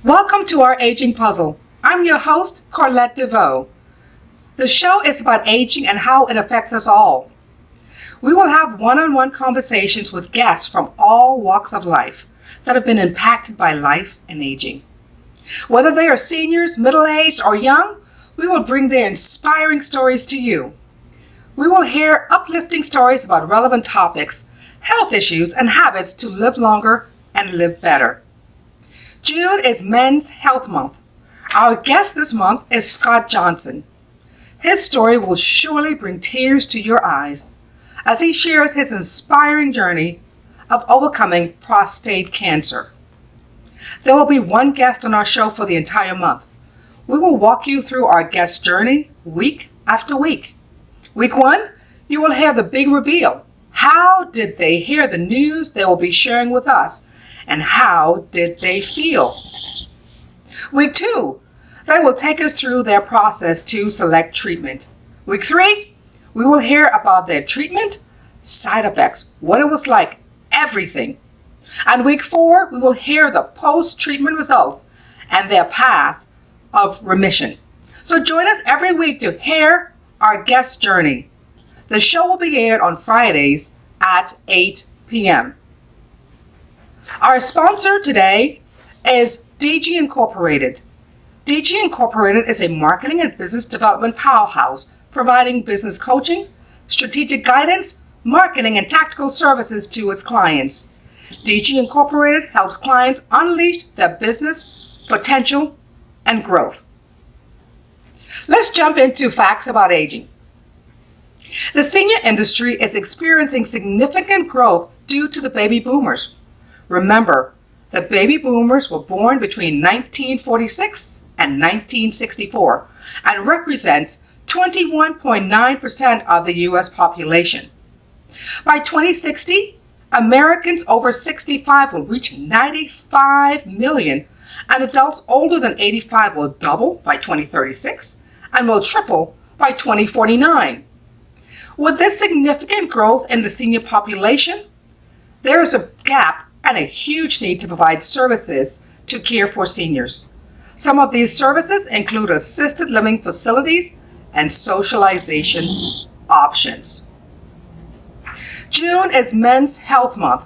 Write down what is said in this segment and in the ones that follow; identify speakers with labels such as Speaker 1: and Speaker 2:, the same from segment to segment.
Speaker 1: Welcome to our aging puzzle. I'm your host, Corlette Deveaux. The show is about aging and how it affects us all. We will have one-on-one conversations with guests from all walks of life that have been impacted by life and aging. Whether they are seniors, middle-aged, or young, we will bring their inspiring stories to you. We will hear uplifting stories about relevant topics, health issues, and habits to live longer and live better. June is Men's Health Month. Our guest this month is Scott Johnson. His story will surely bring tears to your eyes as he shares his inspiring journey of overcoming prostate cancer. There will be one guest on our show for the entire month. We will walk you through our guest's journey week after week. Week 1, you will hear the big reveal. How did they hear the news they will be sharing with us? And how did they feel? Week 2, they will take us through their process to select treatment. Week 3, we will hear about their treatment, side effects, what it was like, everything. And week 4, we will hear the post-treatment results and their path of remission. So join us every week to hear our guest journey. The show will be aired on Fridays at 8 p.m. Our sponsor today is DG Incorporated. DG Incorporated is a marketing and business development powerhouse providing business coaching, strategic guidance, marketing, and tactical services to its clients. DG Incorporated helps clients unleash their business potential and growth. Let's jump into facts about aging. The senior industry is experiencing significant growth due to the baby boomers. Remember, the baby boomers were born between 1946 and 1964 and represents 21.9% of the U.S. population. By 2060, Americans over 65 will reach 95 million, and adults older than 85 will double by 2036 and will triple by 2049. With this significant growth in the senior population, there is a gap and a huge need to provide services to care for seniors. Some of these services include assisted living facilities and socialization options. June is Men's Health Month.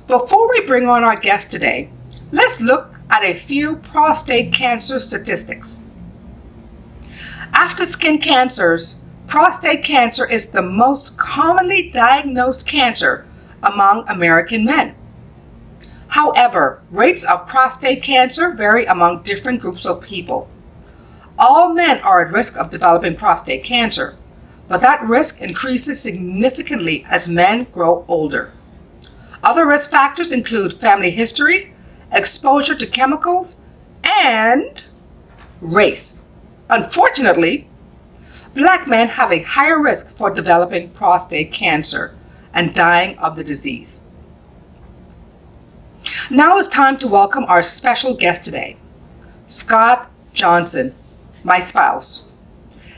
Speaker 1: Before we bring on our guest today, let's look at a few prostate cancer statistics. After skin cancers, prostate cancer is the most commonly diagnosed cancer among American men. However, rates of prostate cancer vary among different groups of people. All men are at risk of developing prostate cancer, but that risk increases significantly as men grow older. Other risk factors include family history, exposure to chemicals, and race. Unfortunately, Black men have a higher risk for developing prostate cancer and dying of the disease. Now it's time to welcome our special guest today, Scott Johnson, my spouse.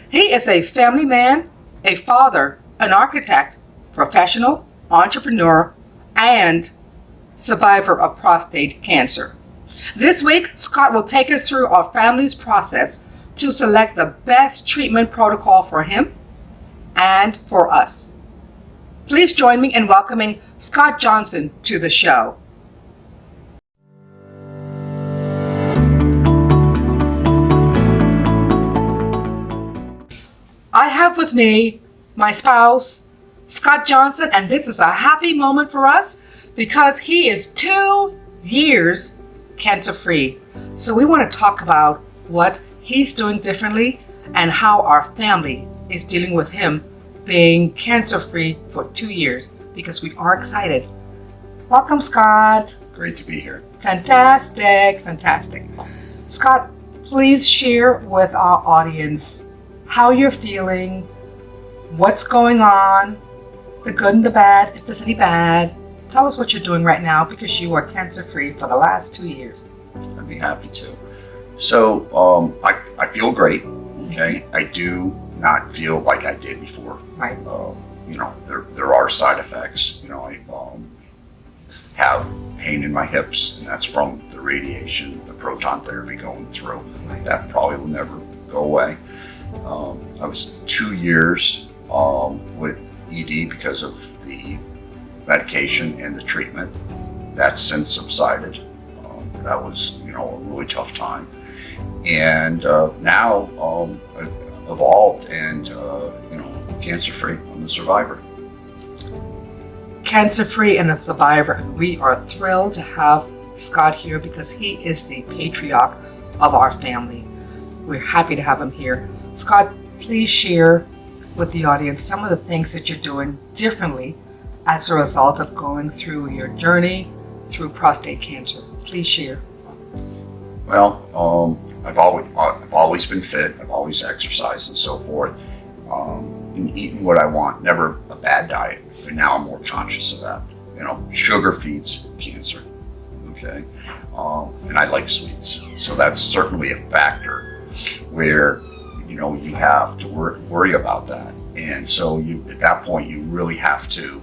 Speaker 1: He is a family man, a father, an architect, professional, entrepreneur, and survivor of prostate cancer. This week, Scott will take us through our family's process to select the best treatment protocol for him and for us. Please join me in welcoming Scott Johnson to the show. I have with me my spouse, Scott Johnson, and this is a happy moment for us because he is 2 years cancer-free. So we want to talk about what he's doing differently and how our family is dealing with him being cancer-free for 2 years because we are excited. Welcome, Scott.
Speaker 2: Great to be here.
Speaker 1: Fantastic. Scott, please share with our audience how you're feeling, what's going on, the good and the bad, if there's any bad. Tell us what you're doing right now because you are cancer-free for the last 2 years.
Speaker 2: I'd be happy to. So I feel great. Okay, I do not feel like I did before.
Speaker 1: Right.
Speaker 2: There are side effects. I have pain in my hips, and that's from the radiation, the proton therapy going through. That probably will never go away. I was 2 years with ED because of the medication and the treatment. That's since subsided. That was, a really tough time. And now I've evolved and, cancer-free. I'm a survivor.
Speaker 1: Cancer-free and a survivor. We are thrilled to have Scott here because he is the patriarch of our family. We're happy to have him here. Scott, please share with the audience some of the things that you're doing differently as a result of going through your journey through prostate cancer. Please share.
Speaker 2: Well, I've always been fit. I've always exercised and so forth. And eating what I want, never a bad diet. But now I'm more conscious of that. Sugar feeds cancer. Okay, and I like sweets, so that's certainly a factor where you have to worry about that. And so at that point you really have to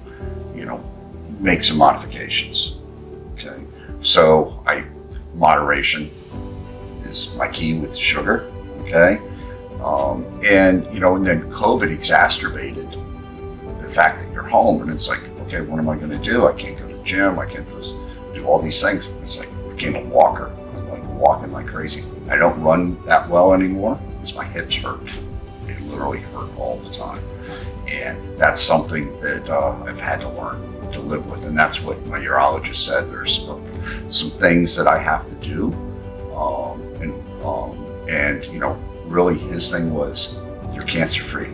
Speaker 2: make some modifications. Okay, so moderation is my key with sugar. Okay, and then COVID exacerbated the fact that you're home, and it's like, okay, what am I going to do? I can't go to the gym. I can't just do all these things. It's like I became a walker. I'm like walking like crazy. I don't run that well anymore because my hips hurt. They literally hurt all the time, and that's something that I've had to learn to live with. And that's what my urologist said. There's some things that I have to do, and really his thing was, you're cancer free.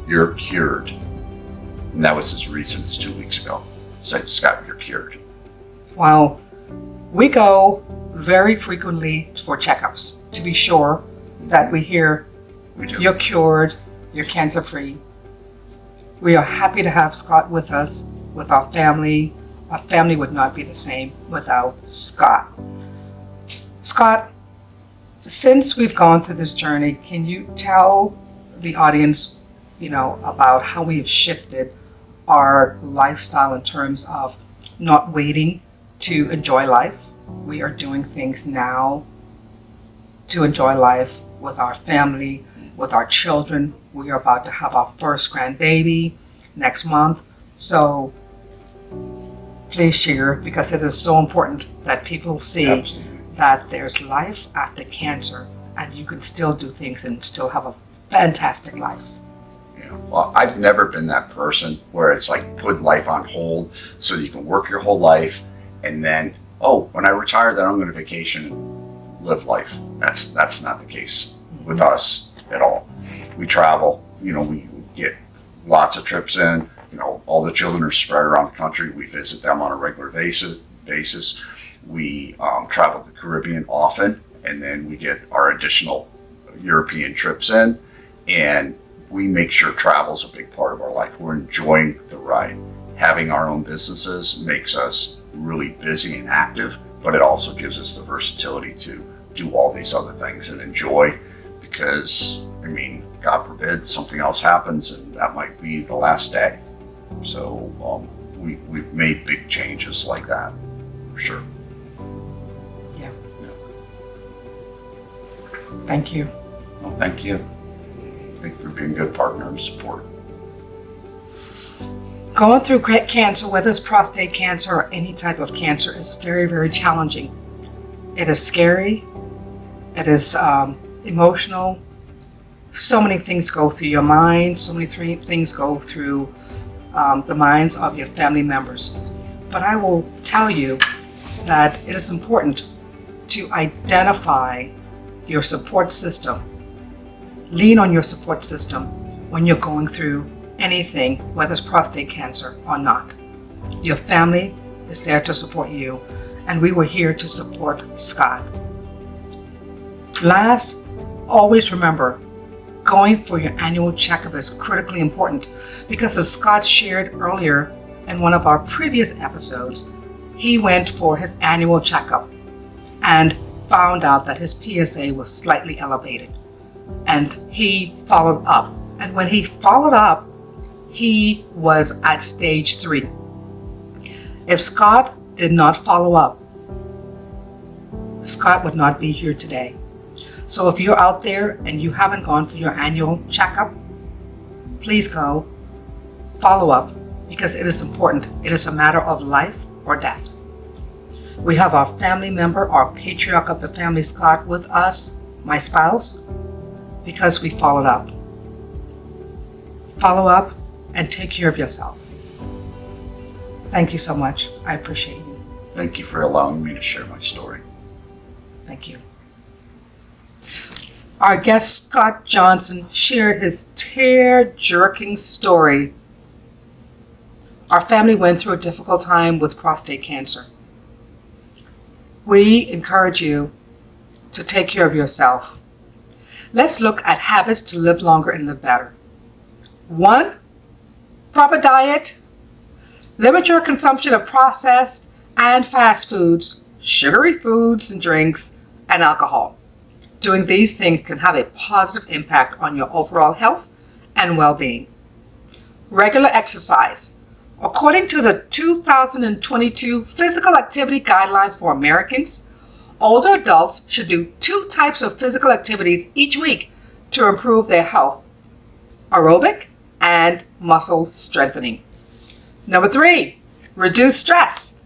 Speaker 2: You're cured. And that was his reason. It's 2 weeks ago. Said, Scott, you're cured.
Speaker 1: Wow. We go very frequently for checkups to be sure that we hear you're cured, you're cancer free. We are happy to have Scott with us, with our family. Our family would not be the same without Scott. Scott, since we've gone through this journey, can you tell the audience, about how we've shifted our lifestyle in terms of not waiting to enjoy life? We are doing things now to enjoy life with our family, with our children. We are about to have our first grandbaby next month. So please share, because it is so important that people see
Speaker 2: Absolutely.
Speaker 1: That there's life after cancer and you can still do things and still have a fantastic life.
Speaker 2: Well, I've never been that person where it's like put life on hold so that you can work your whole life and then, when I retire, then I'm going to vacation and live life. That's not the case with us at all. We travel, we get lots of trips in, all the children are spread around the country. We visit them on a regular basis. We travel to the Caribbean often, and then we get our additional European trips in, and we make sure travel's a big part of our life. We're enjoying the ride. Having our own businesses makes us really busy and active, but it also gives us the versatility to do all these other things and enjoy, because, God forbid, something else happens and that might be the last day. So we've made big changes like that, for sure.
Speaker 1: Yeah. Thank you.
Speaker 2: Well, thank you. Thank you for being a good partner and support.
Speaker 1: Going through cancer, whether it's prostate cancer or any type of cancer, is very, very challenging. It is scary. It is emotional. So many things go through your mind. So many things go through the minds of your family members. But I will tell you that it is important to identify your support system. Lean on your support system when you're going through anything, whether it's prostate cancer or not. Your family is there to support you, and we were here to support Scott. Last, always remember, going for your annual checkup is critically important, because as Scott shared earlier in one of our previous episodes, he went for his annual checkup and found out that his PSA was slightly elevated, and he followed up. And when he followed up, he was at stage 3. If Scott did not follow up, Scott would not be here today. So if you're out there and you haven't gone for your annual checkup, please go follow up, because it is important. It is a matter of life or death. We have our family member, our patriarch of the family, Scott, with us, my spouse, because we followed up. Follow up and take care of yourself. Thank you so much. I appreciate you.
Speaker 2: Thank you for allowing me to share my story.
Speaker 1: Thank you. Our guest, Scott Johnson, shared his tear-jerking story. Our family went through a difficult time with prostate cancer. We encourage you to take care of yourself. Let's look at habits to live longer and live better. 1, proper diet. Limit your consumption of processed and fast foods, sugary foods and drinks, and alcohol. Doing these things can have a positive impact on your overall health and well-being. Regular exercise. According to the 2022 Physical Activity Guidelines for Americans, older adults should do 2 types of physical activities each week to improve their health: aerobic and muscle strengthening. Number 3, reduce stress.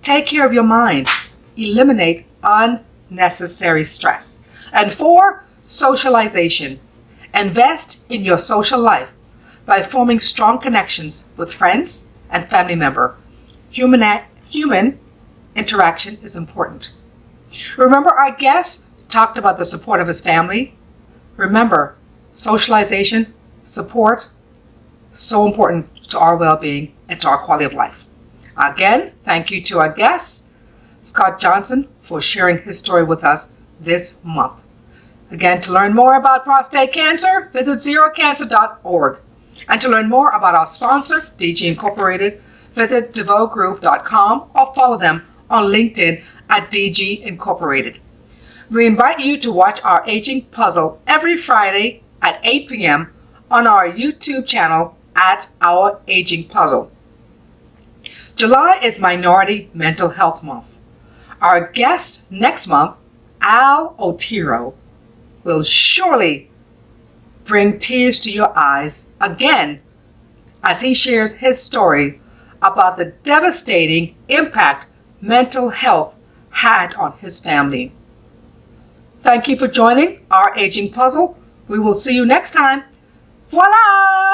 Speaker 1: Take care of your mind. Eliminate unnecessary stress. And 4, socialization. Invest in your social life by forming strong connections with friends and family members. Human interaction is important. Remember, our guest talked about the support of his family. Remember, socialization, support, so important to our well-being and to our quality of life. Again, thank you to our guest, Scott Johnson, for sharing his story with us this month. Again, to learn more about prostate cancer, visit zerocancer.org. And to learn more about our sponsor, DG Incorporated, visit DeveauxGroup.com or follow them on LinkedIn at DG Incorporated. We invite you to watch our Aging Puzzle every Friday at 8 p.m. on our YouTube channel at Our Aging Puzzle. July is Minority Mental Health Month. Our guest next month, 𝐏𝐚𝐠𝐞𝐬, will surely bring tears to your eyes again as he shares his story about the devastating impact mental health had on his family. Thank you for joining our Aging Puzzle. We will see you next time. Voila!